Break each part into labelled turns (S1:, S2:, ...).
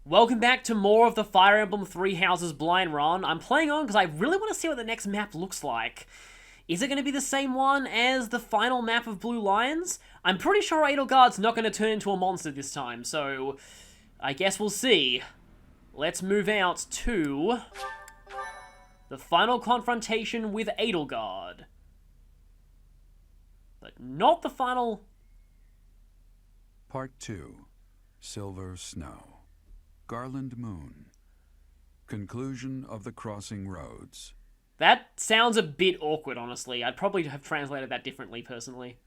S1: Welcome back to more of the Fire Emblem Three Houses blind run. I'm playing on because I really want to see what the next map looks like. Is it going to be the same one as the final map of Blue Lions? I'm pretty sure Edelgard's not going to turn into a monster this time, so I guess we'll see. Let's move out to the final confrontation with Edelgard. But not the final...
S2: Part 2. Silver Snow. Garland Moon. Conclusion of the Crossing Roads.
S1: That sounds a bit awkward, honestly. I'd probably have translated that differently, personally.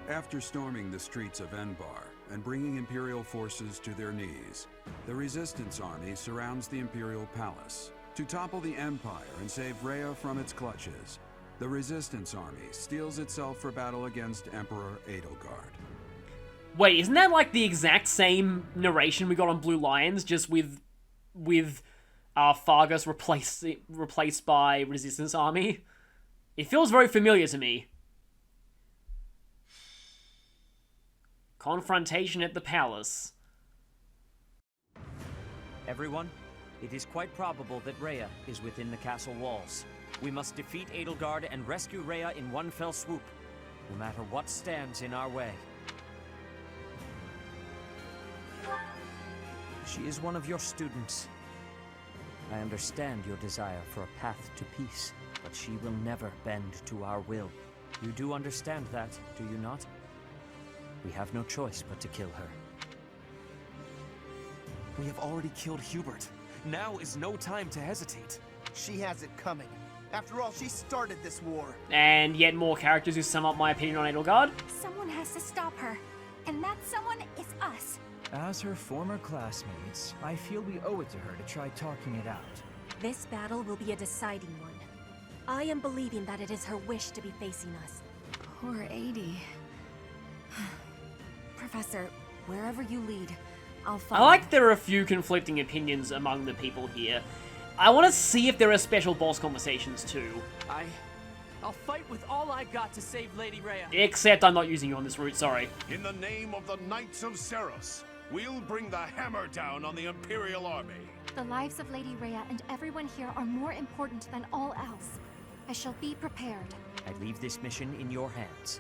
S2: After storming the streets of Enbar and bringing Imperial forces to their knees, the Resistance Army surrounds the Imperial Palace. To topple the Empire and save Rhea from its clutches, the Resistance Army steels itself for battle against Emperor Edelgard.
S1: Wait, isn't that like the exact same narration we got on Blue Lions, just with Fargus replaced by Resistance Army? It feels very familiar to me. Confrontation at the palace.
S3: Everyone, it is quite probable that Rhea is within the castle walls. We must defeat Edelgard and rescue Rhea in one fell swoop, no matter what stands in our way. She is one of your students. I understand your desire for a path to peace, but she will never bend to our will. You do understand that, do you not? We have no choice but to kill her.
S4: We have already killed Hubert. Now is no time to hesitate.
S5: She has it coming. After all, she started this war.
S1: And yet more characters who sum up my opinion on Edelgard.
S6: Someone has to stop her, and that someone is us.
S7: As her former classmates, I feel we owe it to her to try talking it out.
S6: This battle will be a deciding one. I am believing that it is her wish to be facing us. Poor Adie. Professor, wherever you lead, I'll follow.
S1: I like there are a few conflicting opinions among the people here. I want to see if there are special boss conversations too.
S4: I'll fight with all I got to save Lady Rhea.
S1: Except I'm not using you on this route, sorry.
S8: In the name of the Knights of Ceros, we'll bring the hammer down on the Imperial Army.
S6: The lives of Lady Rhea and everyone here are more important than all else. I shall be prepared.
S3: I leave this mission in your hands.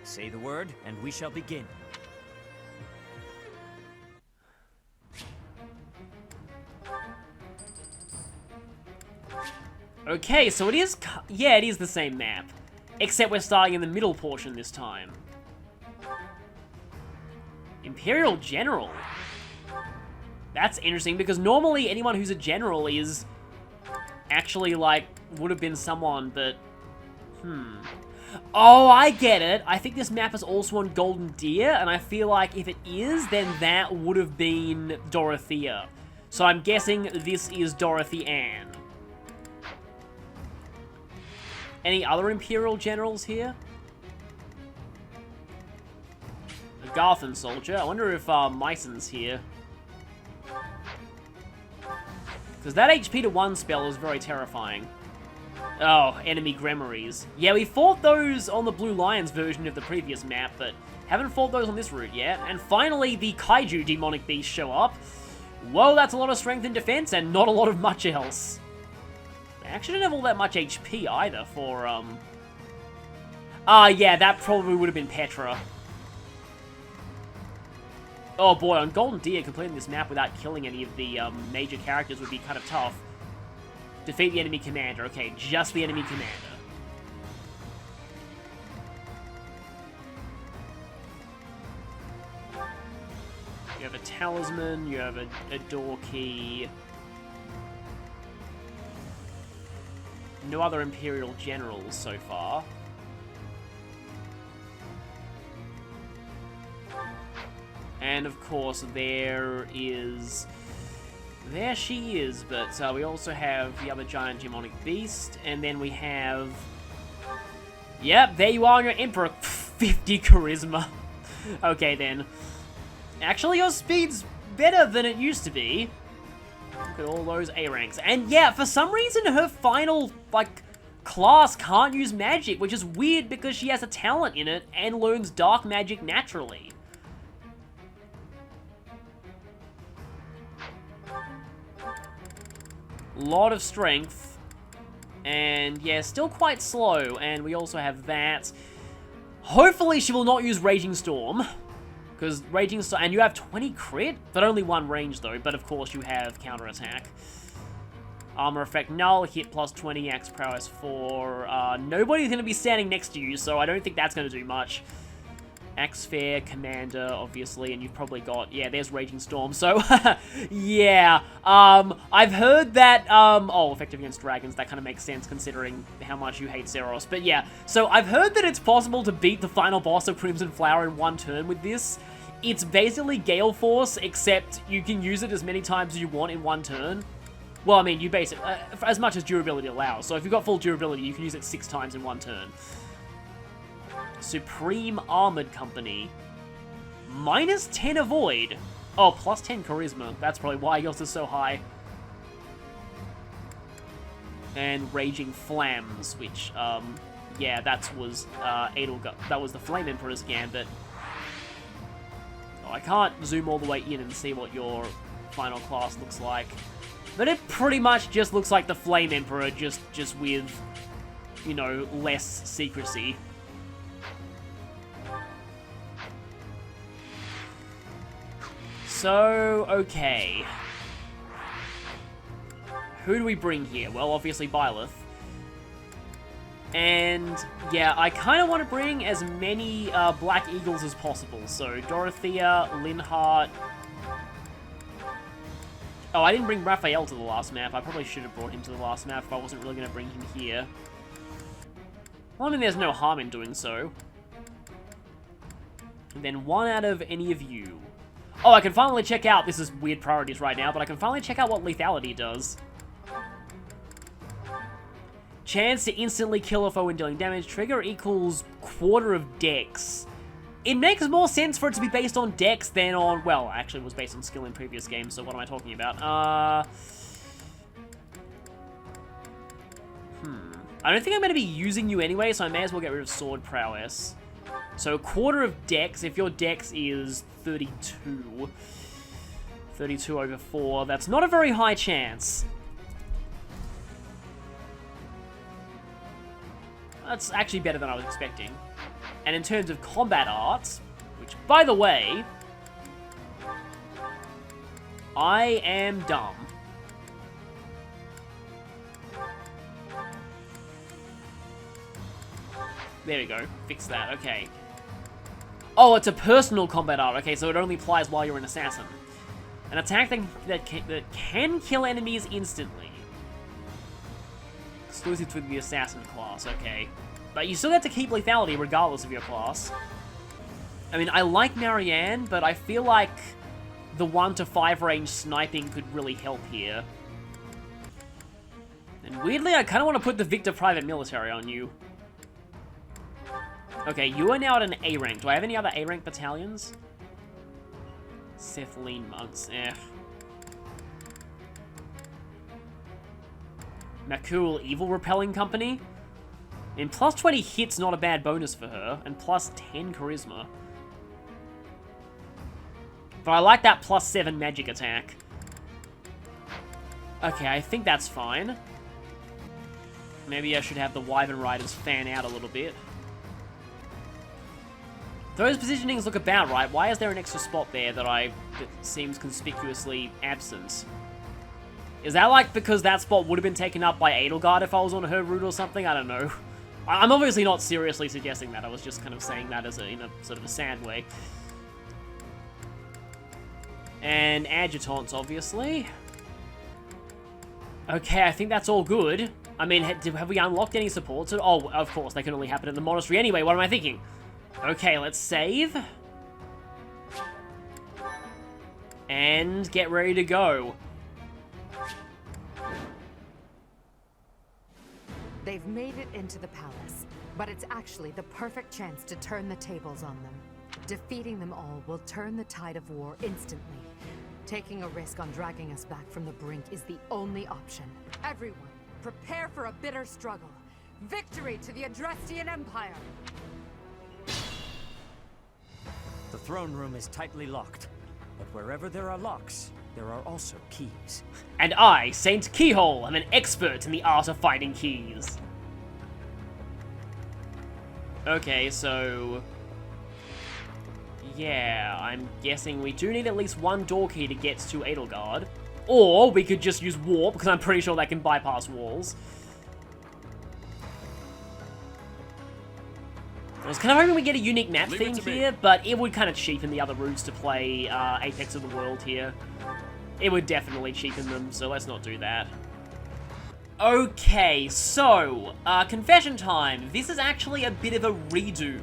S3: Say the word, and we shall begin.
S1: Okay, so it is... Yeah, it is the same map. Except we're starting in the middle portion this time. Imperial General. That's interesting, because normally anyone who's a general is... actually, like, would have been someone, but... Oh, I get it. I think this map is also on Golden Deer, and I feel like if it is, then that would have been Dorothea. So I'm guessing this is Dorothy Ann. Any other Imperial generals here? A Garthan soldier. I wonder if Myson's here. Because that HP to 1 spell is very terrifying. Oh, enemy Gremories. Yeah, we fought those on the Blue Lions version of the previous map, but haven't fought those on this route yet. And finally, the Kaiju demonic beasts show up. Whoa, that's a lot of strength and defense, and not a lot of much else. They actually didn't have all that much HP either for, yeah, that probably would have been Petra. Oh boy, on Golden Deer, completing this map without killing any of the major characters would be kind of tough. Defeat the enemy commander. Okay, just the enemy commander. You have a talisman, you have a door key. No other Imperial generals so far. And of course, there she is, but we also have the other giant demonic beast, and then we have... Yep, there you are on your Emperor. 50 charisma. Okay, then. Actually, your speed's better than it used to be. Look at all those A ranks. And yeah, for some reason, her final, like, class can't use magic, which is weird because she has a talent in it and learns dark magic naturally. Lot of strength. And yeah, still quite slow. And we also have that. Hopefully she will not use Raging Storm. Because Raging Storm... And you have 20 crit? But only 1 range though. But of course you have counterattack. Armor effect null, hit plus 20, axe prowess 4. Nobody's going to be standing next to you, so I don't think that's going to do much. Axe fair, commander, obviously, and you've probably got... Yeah, there's Raging Storm, so... yeah. I've heard that... oh, effective against dragons, that kind of makes sense considering how much you hate Zeros. But yeah, so I've heard that it's possible to beat the final boss of Crimson Flower in 1 turn with this. It's basically Gale Force, except you can use it as many times as you want in 1 turn. Well, I mean, you base it as much as durability allows. So if you've got full durability, you can use it 6 times in 1 turn. Supreme Armored Company. Minus 10 avoid. Oh, plus 10 charisma. That's probably why yours is so high. And Raging Flams, which, yeah, that was Edelgard. That was the Flame Emperor's Gambit. Oh, I can't zoom all the way in and see what your final class looks like. But it pretty much just looks like the Flame Emperor, just with, you know, less secrecy. So, okay. Who do we bring here? Well, obviously Byleth. And, yeah, I kind of want to bring as many Black Eagles as possible. So, Dorothea, Linhardt... Oh, I didn't bring Raphael to the last map. I probably should have brought him to the last map if I wasn't really going to bring him here. Well, I mean, there's no harm in doing so. And then 1 out of any of you. Oh, I can finally check out... This is weird priorities right now, but I can finally check out what lethality does. Chance to instantly kill a foe when dealing damage. Trigger equals quarter of dex. It makes more sense for it to be based on dex than on... Well, actually it was based on skill in previous games, so what am I talking about? I don't think I'm going to be using you anyway, so I may as well get rid of sword prowess. So, quarter of dex, if your dex is 32. 32 over 4, that's not a very high chance. That's actually better than I was expecting. And in terms of combat arts, which, by the way, I am dumb. There we go. Fix that. Okay. Oh, it's a personal combat art. Okay, so it only applies while you're an assassin. An attack that can kill enemies instantly. Exclusive to the assassin class. Okay. But you still have to keep lethality regardless of your class. I mean, I like Marianne, but I feel like the 1 to 5 range sniping could really help here. And weirdly, I kind of want to put the Victor Private Military on you. Okay, you are now at an A rank. Do I have any other A rank battalions? Cephaline Monks, Makul Evil Repelling Company? And plus 20 hits not a bad bonus for her, and plus 10 charisma. But I like that plus 7 magic attack. Okay, I think that's fine. Maybe I should have the Wyvern Riders fan out a little bit. Those positionings look about right. Why is there an extra spot there that seems conspicuously absent? Is that like because that spot would have been taken up by Edelgard if I was on her route or something? I don't know. I'm obviously not seriously suggesting that. I was just kind of saying that as in a sort of a sad way. And adjutants, obviously. Okay, I think that's all good. I mean, have we unlocked any supports? Oh, of course, they can only happen in the monastery anyway. What am I thinking? Okay, let's save. And get ready to go.
S9: They've made it into the palace, but it's actually the perfect chance to turn the tables on them. Defeating them all will turn the tide of war instantly. Taking a risk on dragging us back from the brink is the only option. Everyone, prepare for a bitter struggle. Victory to the Adrestian Empire!
S3: The throne room is tightly locked, but wherever there are locks, there are also keys.
S1: And I, Saint Keyhole, am an expert in the art of finding keys. Okay, so... yeah, I'm guessing we do need at least one door key to get to Edelgard. Or we could just use warp, because I'm pretty sure that can bypass walls. I was kind of hoping we get a unique map theme here, but it would kind of cheapen the other routes to play Apex of the World here. It would definitely cheapen them, so let's not do that. Okay, so, confession time. This is actually a bit of a redo.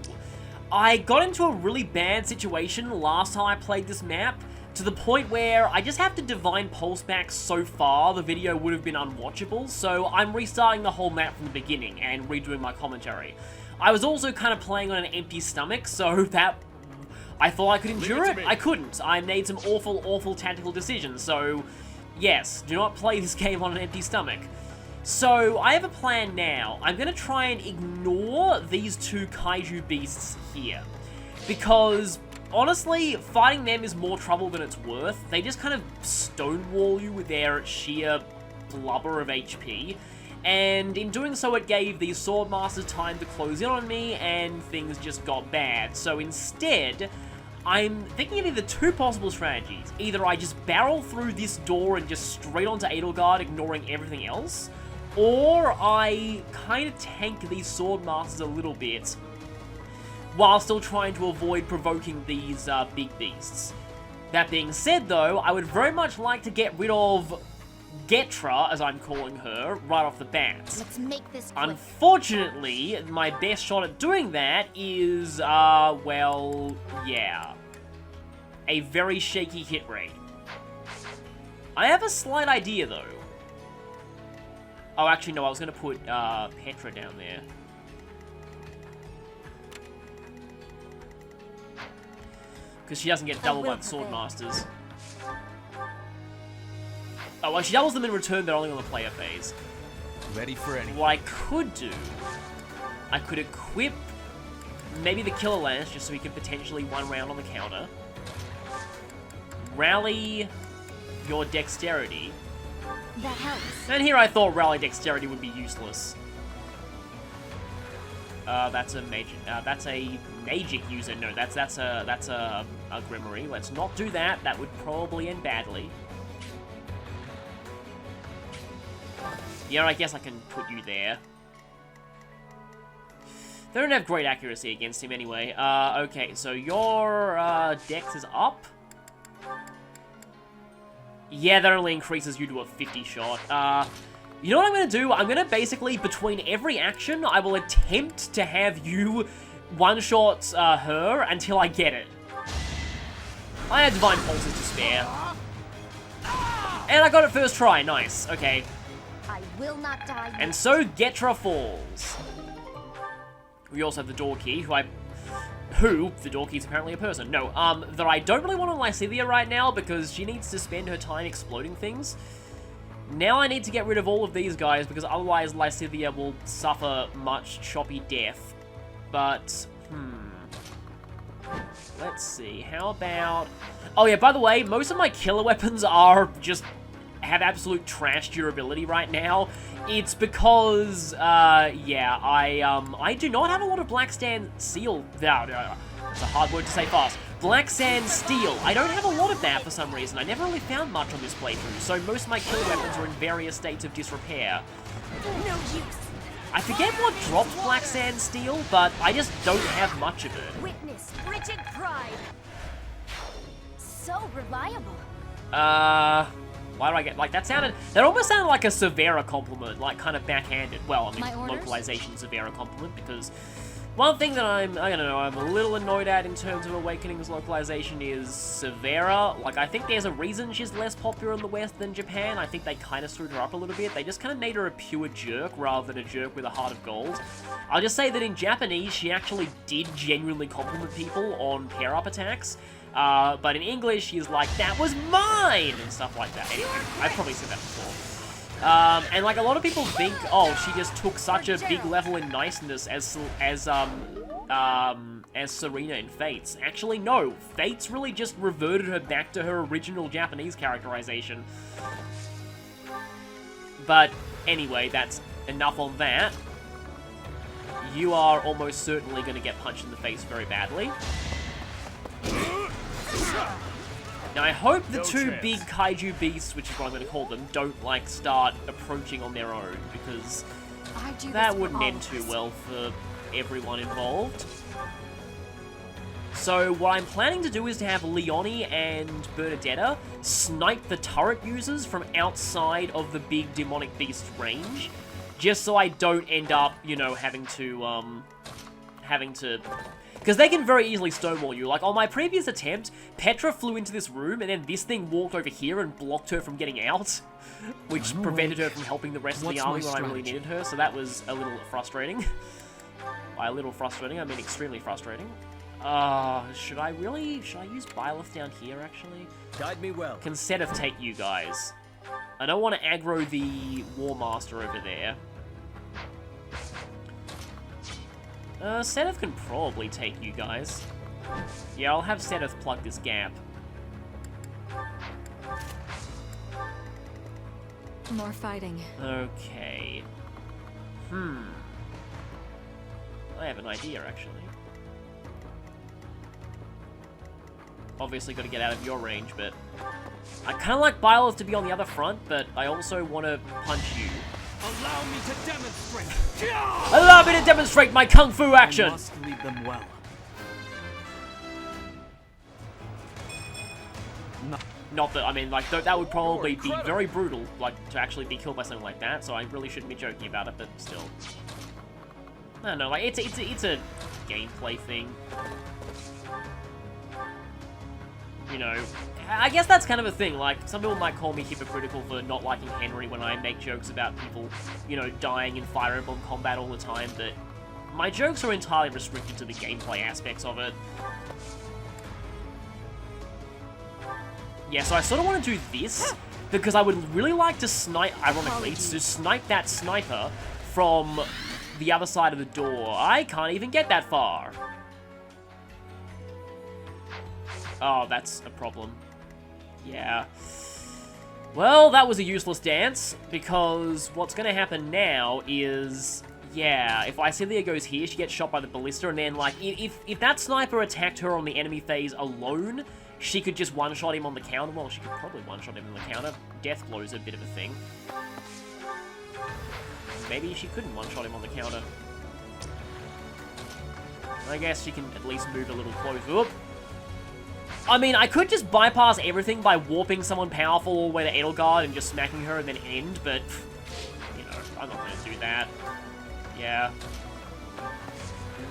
S1: I got into a really bad situation last time I played this map, to the point where I just have to Divine Pulse back so far, the video would have been unwatchable, so I'm restarting the whole map from the beginning and redoing my commentary. I was also kind of playing on an empty stomach, so that... I thought I could endure it. I couldn't. I made some awful, awful tactical decisions, so... yes, do not play this game on an empty stomach. So, I have a plan now. I'm going to try and ignore these two kaiju beasts here. Because, honestly, fighting them is more trouble than it's worth. They just kind of stonewall you with their sheer blubber of HP. And in doing so, it gave these Swordmasters time to close in on me, and things just got bad. So instead, I'm thinking of either two possible strategies. Either I just barrel through this door and just straight onto Edelgard, ignoring everything else, or I kind of tank these Swordmasters a little bit, while still trying to avoid provoking these big beasts. That being said, though, I would very much like to get rid of Getra, as I'm calling her, right off the bat.
S6: Let's make this quick.
S1: Unfortunately, my best shot at doing that is, well, yeah. A very shaky hit rate. I have a slight idea, though. Oh, actually, no, I was going to put, Petra down there. Because she doesn't get doubled by the Swordmasters. Oh, well, she doubles them in return, they're only on the player phase.
S4: Ready for anything.
S1: What I could do, I could equip maybe the Killer Lance, just so we could potentially one round on the counter. Rally your Dexterity.
S6: That helps.
S1: And here I thought Rally Dexterity would be useless. That's a magic user. No, that's a Grimory. Let's not do that. That would probably end badly. Yeah, I guess I can put you there. They don't have great accuracy against him anyway. Okay, so your dex is up. Yeah, that only increases you to a 50 shot. You know what I'm going to do? I'm going to basically, between every action, I will attempt to have you one-shot her until I get it. I had Divine Pulses to spare. And I got it first try. Nice. Okay.
S6: I will not die.
S1: And so Getra falls. We also have the door key, the door key is apparently a person. No, that I don't really want on Lysithea right now because she needs to spend her time exploding things. Now I need to get rid of all of these guys because otherwise Lysithea will suffer much choppy death. But, let's see, how about... Oh yeah, by the way, most of my killer weapons are just... have absolute trash durability right now. It's because, yeah, I do not have a lot of Black Sand Steel. No, that's a hard word to say fast. Black Sand Steel. I don't have a lot of that for some reason. I never really found much on this playthrough, so most of my killer weapons are in various states of disrepair.
S6: No use.
S1: I forget what drops Black Sand Steel, but I just don't have much of it.
S6: Witness frigid pride. So reliable.
S1: Why do I get, like, that almost sounded like a Severa compliment, like, kind of backhanded. Well, I mean, localization Severa compliment, because one thing that I'm a little annoyed at in terms of Awakening's localization is Severa. Like, I think there's a reason she's less popular in the West than Japan. I think they kind of screwed her up a little bit. They just kind of made her a pure jerk rather than a jerk with a heart of gold. I'll just say that in Japanese, she actually did genuinely compliment people on pair-up attacks. But in English, she's like, that was mine! And stuff like that. Anyway, I've probably said that before. And like, a lot of people think, oh, she just took such a big level in niceness as as Serena in Fates. Actually, no. Fates really just reverted her back to her original Japanese characterization. But anyway, that's enough on that. You are almost certainly going to get punched in the face very badly. Now, I hope the two big kaiju beasts, which is what I'm going to call them, don't, like, start approaching on their own, because that wouldn't end too well for everyone involved. So, what I'm planning to do is to have Leonie and Bernadetta snipe the turret users from outside of the big demonic beast range, just so I don't end up, you know, having to... Because they can very easily stonewall you. Like, on my previous attempt, Petra flew into this room, and then this thing walked over here and blocked her from getting out, which prevented her from helping the rest of the army when I really needed her, so that was a little frustrating. By a little frustrating, I mean extremely frustrating. Should I use Byleth down here, actually?
S3: Guide me well.
S1: Can Seth take you guys? I don't want to aggro the War Master over there. Seth can probably take you guys. Yeah, I'll have Seth plug this gap.
S6: More fighting.
S1: Okay. I have an idea, actually. Obviously got to get out of your range, but... I kind of like Byleth to be on the other front, but I also want to punch you.
S4: Allow me to demonstrate!
S1: Allow me to demonstrate my kung fu action!
S3: I must lead them well.
S1: Not that, I mean, like, that would probably be very brutal, like, to actually be killed by something like that, so I really shouldn't be joking about it, but still. I don't know, like, it's a gameplay thing. You know, I guess that's kind of a thing, like, some people might call me hypocritical for not liking Henry when I make jokes about people, you know, dying in Fire Emblem combat all the time, but my jokes are entirely restricted to the gameplay aspects of it. Yeah, so I sort of want to do this, because I would really like to snipe, ironically, to snipe that sniper from the other side of the door. I can't even get that far. Oh, that's a problem. Yeah. Well, that was a useless dance, because what's going to happen now is... Yeah, if Icelia goes here, she gets shot by the ballista, and then, like, if that sniper attacked her on the enemy phase alone, she could just one-shot him on the counter. Well, she could probably one-shot him on the counter. Death blow's a bit of a thing. Maybe she couldn't one-shot him on the counter. I guess she can at least move a little closer. Oop. I mean, I could just bypass everything by warping someone powerful all the way to Edelgard and just smacking her and then end, but, you know, I'm not going to do that. Yeah.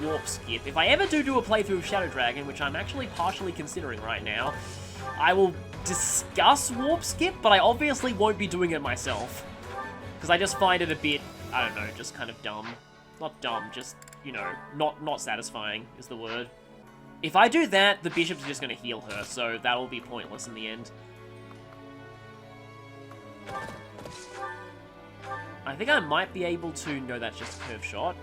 S1: Warp skip. If I ever do a playthrough of Shadow Dragon, which I'm actually partially considering right now, I will discuss warp skip, but I obviously won't be doing it myself. Because I just find it a bit, I don't know, just kind of dumb. Not dumb, just, you know, not satisfying is the word. If I do that, the bishop's just going to heal her, so that'll be pointless in the end. I think I might be able to... No, that's just a curve shot.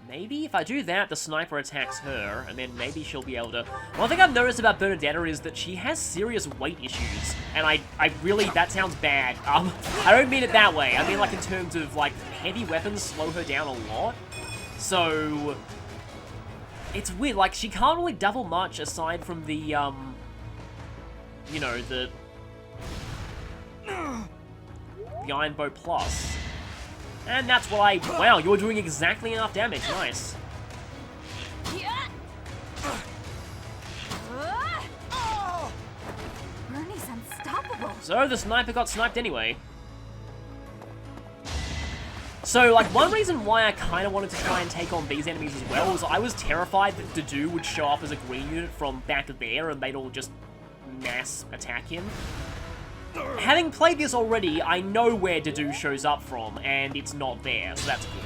S1: Maybe if I do that, the sniper attacks her, and then maybe she'll be able to... One thing I've noticed about Bernadetta is that she has serious weight issues, and I really... That sounds bad. I don't mean it that way. I mean, like, in terms of, like, heavy weapons slow her down a lot. So... It's weird. Like, she can't really double much aside from the, you know, the Iron Bow Plus. And that's what I... Wow, you're doing exactly enough damage. Nice.
S6: Bernie's unstoppable.
S1: So, the sniper got sniped anyway. So, like, one reason why I kind of wanted to try and take on these enemies as well was I was terrified that Dedue would show up as a green unit from back there and they'd all just mass attack him. Having played this already, I know where Dedue shows up from, and it's not there, so that's good.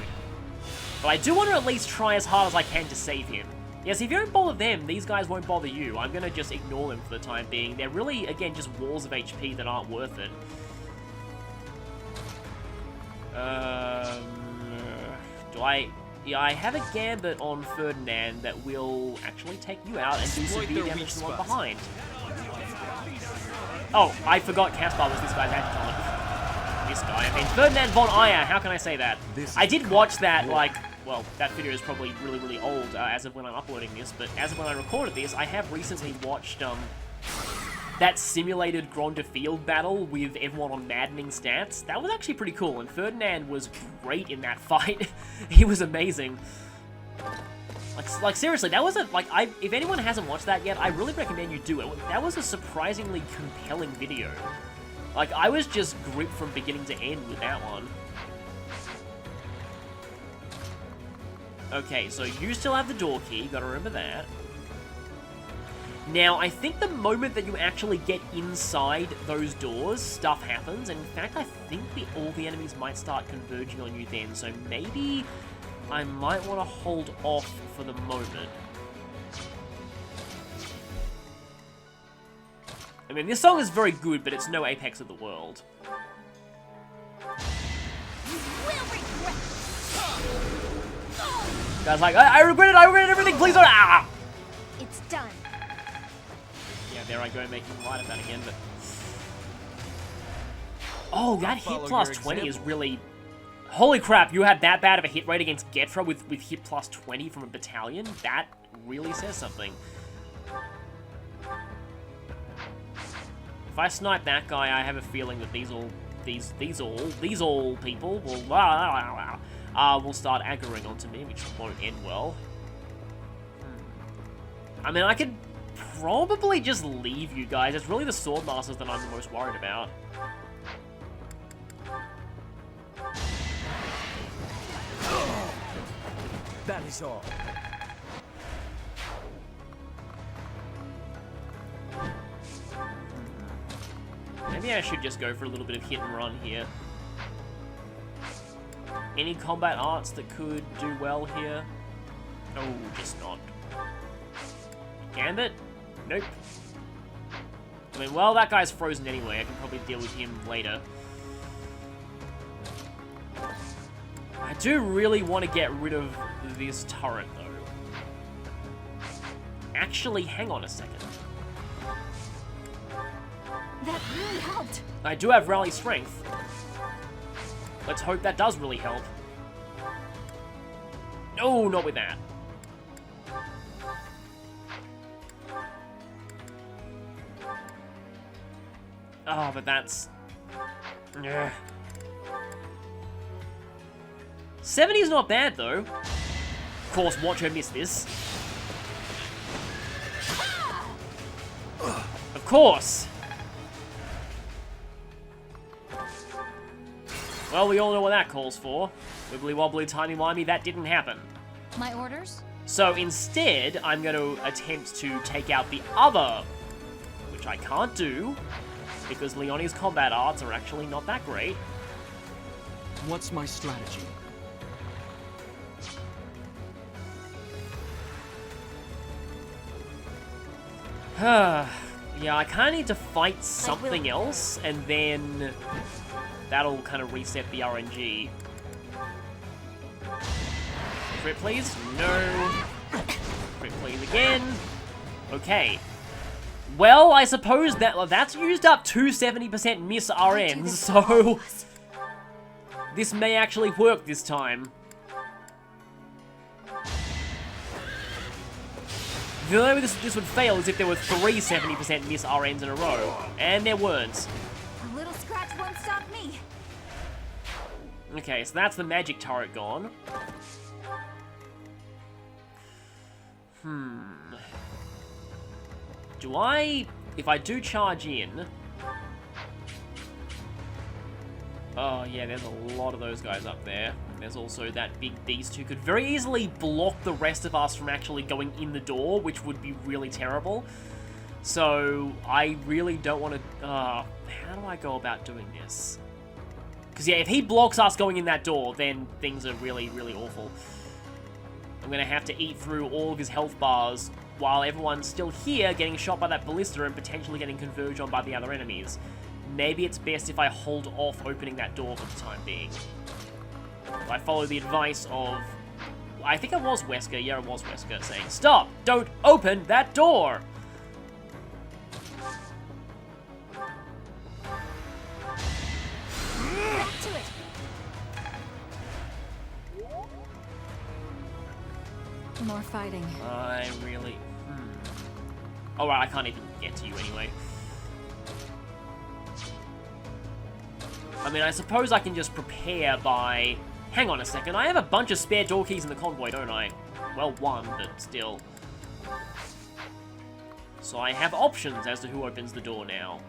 S1: But I do want to at least try as hard as I can to save him. Yes, if you don't bother them, these guys won't bother you. I'm going to just ignore them for the time being. They're really, again, just walls of HP that aren't worth it. Yeah, I have a gambit on Ferdinand that will actually take you out and do
S4: Exploit
S1: severe
S4: their
S1: damage to the
S4: weak
S1: one
S4: spots.
S1: behind. Oh, I forgot Caspar was this guy's adjutant. This guy, I mean, Ferdinand von Ayer, how can I say that? I did watch that, like, well, that video is probably really, really old as of when I'm uploading this, but as of when I recorded this, I have recently watched, that simulated Grand de Field battle with everyone on maddening stats. That was actually pretty cool, and Ferdinand was great in that fight. He was amazing. Like seriously, that was if anyone hasn't watched that yet, I really recommend you do it. That was a surprisingly compelling video. Like, I was just gripped from beginning to end with that one. Okay, so you still have the door key, gotta remember that. Now, I think the moment that you actually get inside those doors, stuff happens, and in fact, I think all the enemies might start converging on you then, so maybe I might want to hold off for the moment. I mean, this song is very good, but it's no Apex of the World. Guys, like, I regret it, everything, please don't. Ah!
S6: It's done.
S1: Yeah, there I go, making light of that again, but... Oh, that hit
S4: Follow
S1: plus
S4: your
S1: 20 is
S4: example.
S1: really... Holy crap, you had that bad of a hit rate against Getra with hit plus 20 from a battalion? That really says something. If I snipe that guy, I have a feeling that these all people will start aggroing onto me, which won't end well. I mean, I could probably just leave you guys. It's really the Swordmasters that I'm the most worried about.
S7: That is all.
S1: Maybe I should just go for a little bit of hit and run here. Any combat arts that could do well here? Oh, just not. Gambit? Nope. I mean, well, that guy's frozen anyway. I can probably deal with him later. I do really want to get rid of this turret, though. Actually, hang on a second.
S6: That really helped.
S1: I do have rally strength. Let's hope that does really help. No, not with that. Oh, but that's... Ugh. 70 is not bad, though. Of course, watch her miss this. Of course! Well, we all know what that calls for. Wibbly wobbly, timey wimey, that didn't happen.
S6: My orders?
S1: So instead, I'm going to attempt to take out the other, which I can't do, because Leonie's combat arts are actually not that great.
S4: What's my strategy?
S1: Yeah, I kind of need to fight something else, and then that'll kind of reset the RNG. Crit, please? No. Crit, please again. Okay. Well, I suppose that's used up 270% miss RNs, so this may actually work this time. The only way this would fail is if there were 3 70% miss RNs in a row, and there weren't.
S6: A little scratch won't stop me.
S1: Okay, so that's the magic turret gone. Do I... If I do charge in... Oh, yeah, there's a lot of those guys up there. There's also that big beast who could very easily block the rest of us from actually going in the door, which would be really terrible. So, I really don't want to... how do I go about doing this? Because, yeah, if he blocks us going in that door, then things are really, really awful. I'm going to have to eat through all of his health bars while everyone's still here getting shot by that ballista and potentially getting converged on by the other enemies. Maybe it's best if I hold off opening that door for the time being. I follow the advice of... I think it was Wesker. Yeah, it was Wesker saying, "Stop! Don't open that door!"
S6: Back to it. More fighting.
S1: I really... Oh, right, I can't even get to you anyway. I mean, I suppose I can just prepare by... Hang on a second, I have a bunch of spare door keys in the convoy, don't I? Well, one, but still. So I have options as to who opens the door now.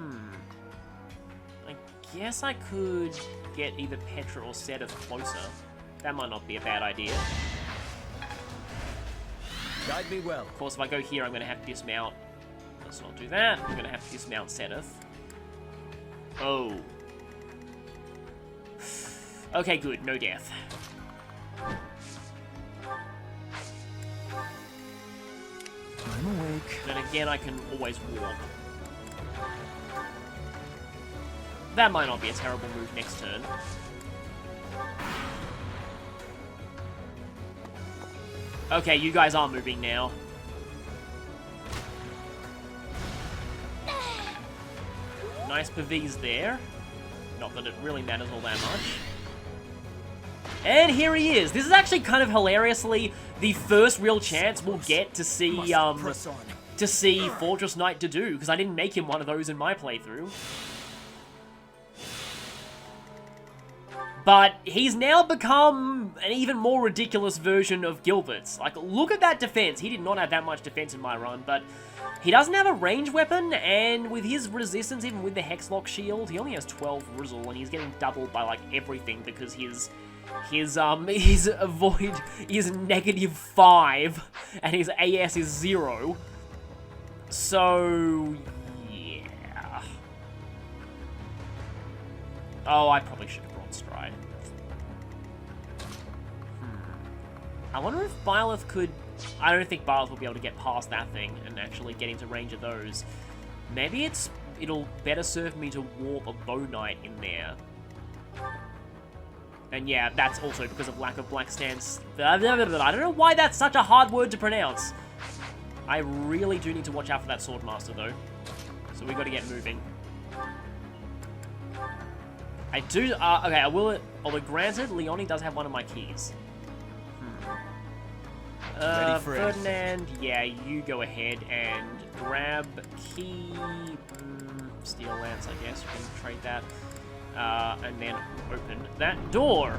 S1: I guess I could get either Petra or Seth closer. That might not be a bad idea.
S7: Guide me well.
S1: Of course, if I go here, I'm going to have to dismount. Let's not do that. I'm going to have to dismount Seth. Oh. Okay, good. No death.
S7: I'm awake.
S1: And again, I can always warp. That might not be a terrible move next turn. Okay, you guys are moving now. Nice Pavis there. Not that it really matters all that much. And here he is. This is actually kind of hilariously the first real chance we'll get to see Fortress Knight Dedue, because I didn't make him one of those in my playthrough. But he's now become an even more ridiculous version of Gilbert's. Like, look at that defense. He did not have that much defense in my run, but he doesn't have a ranged weapon, and with his resistance, even with the Hexlock shield, he only has 12 Rizzle, and he's getting doubled by, like, everything, because his avoid is -5, and his AS is 0. So, yeah. Oh, I probably should have brought Stride. I wonder if Byleth could... I don't think Byleth will be able to get past that thing and actually get into range of those. Maybe it'll better serve me to warp a Bow Knight in there. And yeah, that's also because of lack of Black Stance. I don't know why that's such a hard word to pronounce. I really do need to watch out for that Swordmaster, though. So we got to get moving. I do... okay, I will... Although granted, Leonie does have one of my keys.
S7: Ready for
S1: Ferdinand, yeah, you go ahead and grab key... Steel Lance, I guess. You can trade that. And then open that door.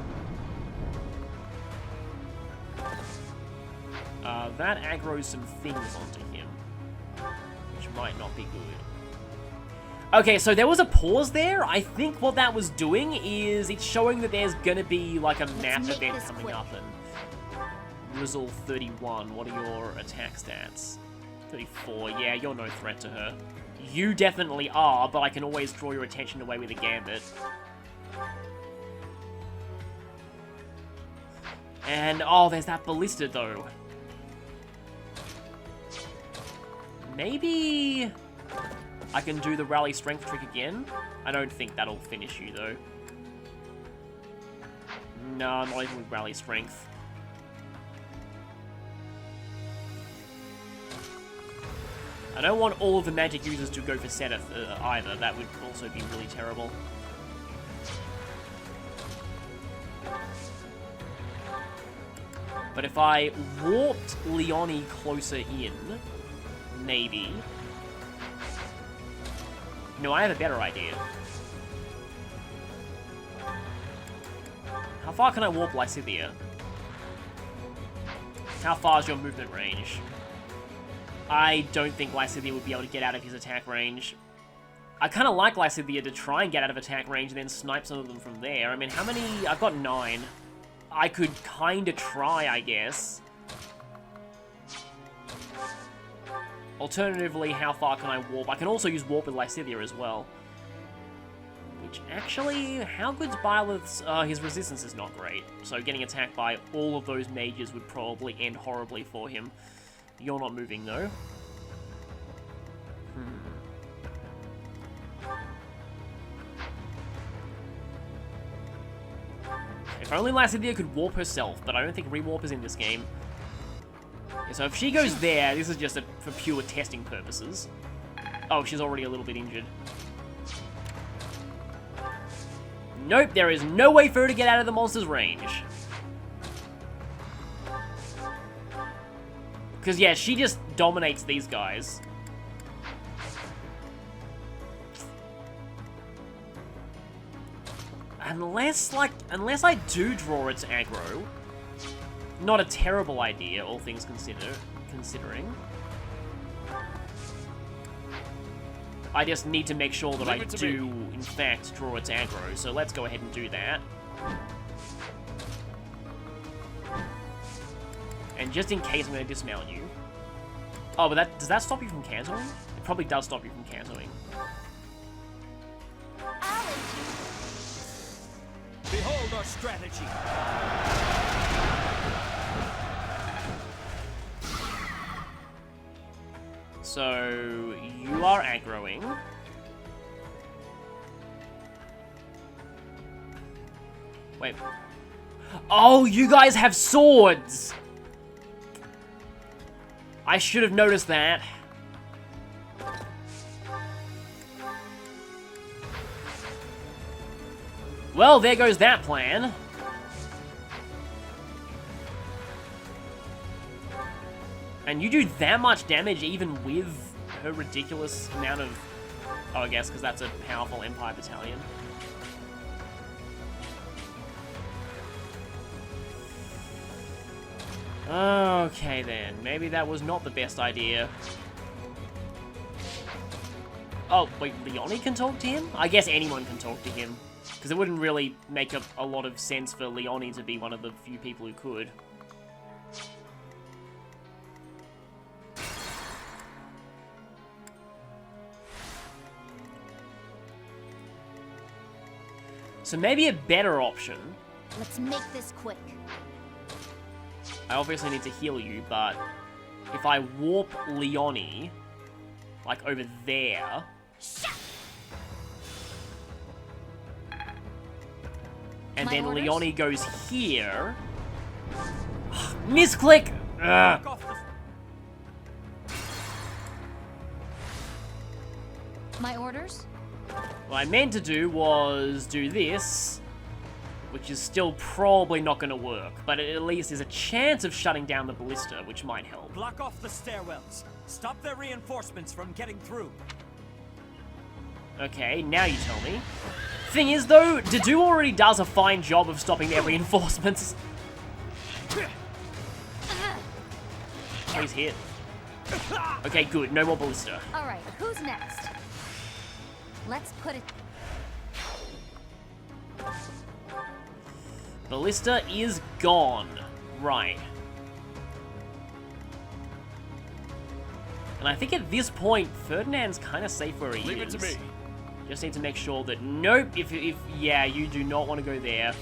S1: That aggroes some things onto him, which might not be good. Okay, so there was a pause there. I think what that was doing is it's showing that there's gonna be like a map event coming up. And Rizzle 31, what are your attack stats? 34, yeah, you're no threat to her. You definitely are, but I can always draw your attention away with a Gambit. And, oh, there's that Ballista, though. Maybe I can do the Rally Strength trick again? I don't think that'll finish you, though. No, not even with Rally Strength. I don't want all of the magic users to go for Seth either. That would also be really terrible. But if I warped Leonie closer in, maybe... No, I have a better idea. How far can I warp Lysithea? How far is your movement range? I don't think Lysithea would be able to get out of his attack range. I kind of like Lysithea to try and get out of attack range and then snipe some of them from there. I mean, how many... I've got 9. I could kind of try, I guess. Alternatively, how far can I warp? I can also use warp with Lysithea as well. Which, actually, how good's Byleth's... his resistance is not great. So getting attacked by all of those mages would probably end horribly for him. You're not moving, though. If only Lacidia could warp herself, but I don't think rewarp is in this game. Yeah, so if she goes there, this is just for pure testing purposes. Oh, she's already a little bit injured. Nope, there is no way for her to get out of the monster's range. Because, yeah, she just dominates these guys. Unless I do draw its aggro. Not a terrible idea, all things considering. I just need to make sure that I do, in fact, draw its aggro, so let's go ahead and do that. And just in case, I'm going to dismount you. Oh, but does that stop you from canceling? It probably does stop you from canceling.
S7: Behold our strategy.
S1: So, you are aggroing. Wait. Oh, you guys have swords! I should have noticed that. Well, there goes that plan. And you do that much damage even with her ridiculous amount of... Oh, I guess, because that's a powerful Empire battalion. Okay, then. Maybe that was not the best idea. Oh, wait, Leonie can talk to him? I guess anyone can talk to him. Because it wouldn't really make a lot of sense for Leonie to be one of the few people who could. So maybe a better option...
S6: Let's make this quick.
S1: I obviously need to heal you, but if I warp Leonie, like over there... And then Leonie goes here... Misclick! Ugh.
S6: My orders?
S1: What I meant to do was do this, which is still probably not going to work, but at least there's a chance of shutting down the ballista, which might help.
S7: Block off the stairwells. Stop their reinforcements from getting through.
S1: Okay, now you tell me. Thing is, though, Dedue already does a fine job of stopping their reinforcements. Oh, he's hit. Okay, good. No more ballista.
S6: Alright, who's next? Let's put it...
S1: Ballista is gone. Right. And I think at this point, Ferdinand's kind of safe where he is.
S8: Leave it to me.
S1: Just need to make sure that, nope, yeah, you do not want to go there.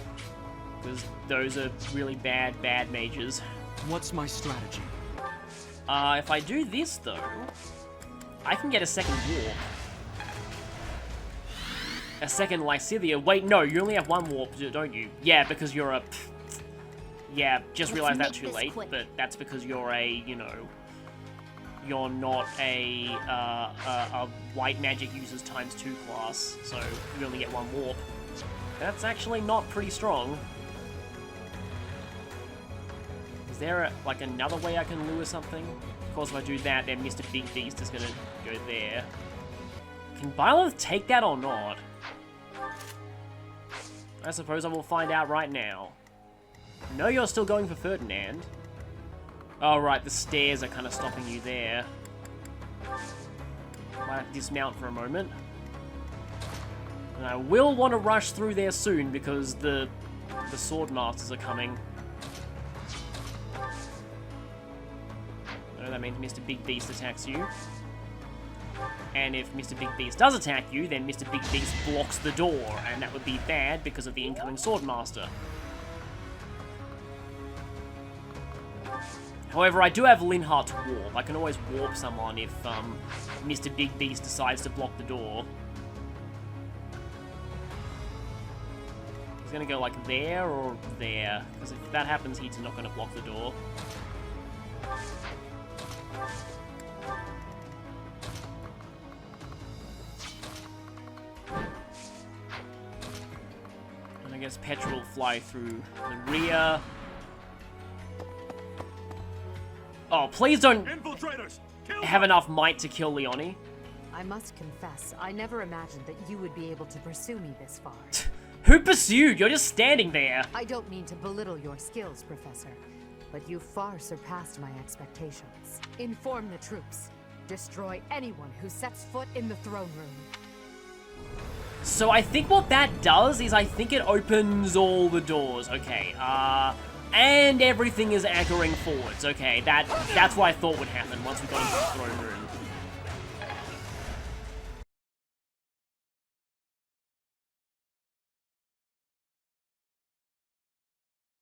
S1: Because those are really bad mages.
S4: What's my strategy?
S1: If I do this, though, I can get a second warp. A second Lysithia. Wait, no, you only have one warp, don't you? Yeah, because you're a... Yeah, just realized that too late, but that's because you're a, you know... You're not a white magic users ×2 class, so you only get one warp. That's actually not pretty strong. Is there, like, another way I can lure something? Of course, if I do that, then Mr. Big Beast is gonna go there. Can Byleth take that or not? I suppose I will find out right now. No, you're still going for Ferdinand. Oh, right, the stairs are kind of stopping you there. Might have to dismount for a moment. And I will want to rush through there soon because the sword masters are coming. So that means Mr. Big Beast attacks you. And if Mr. Big Beast does attack you, then Mr. Big Beast blocks the door, and that would be bad because of the incoming Swordmaster. However, I do have Linhart's Warp. I can always warp someone if Mr. Big Beast decides to block the door. gonna go like there or there. Because if that happens, he's not gonna block the door. And I guess Petra will fly through the rear. Oh, please don't
S8: Infiltrators! Kill
S1: have
S8: them!
S1: enough might to kill Leonie.
S9: I must confess, I never imagined that you would be able to pursue me this far.
S1: Who pursued? You're just standing there.
S9: I don't mean to belittle your skills, Professor, but you far surpassed my expectations. Inform the troops. Destroy anyone who sets foot in the throne room.
S1: So I think what that does is I think it opens all the doors. Okay, and everything is anchoring forwards. Okay, that's what I thought would happen once we got into the throne room.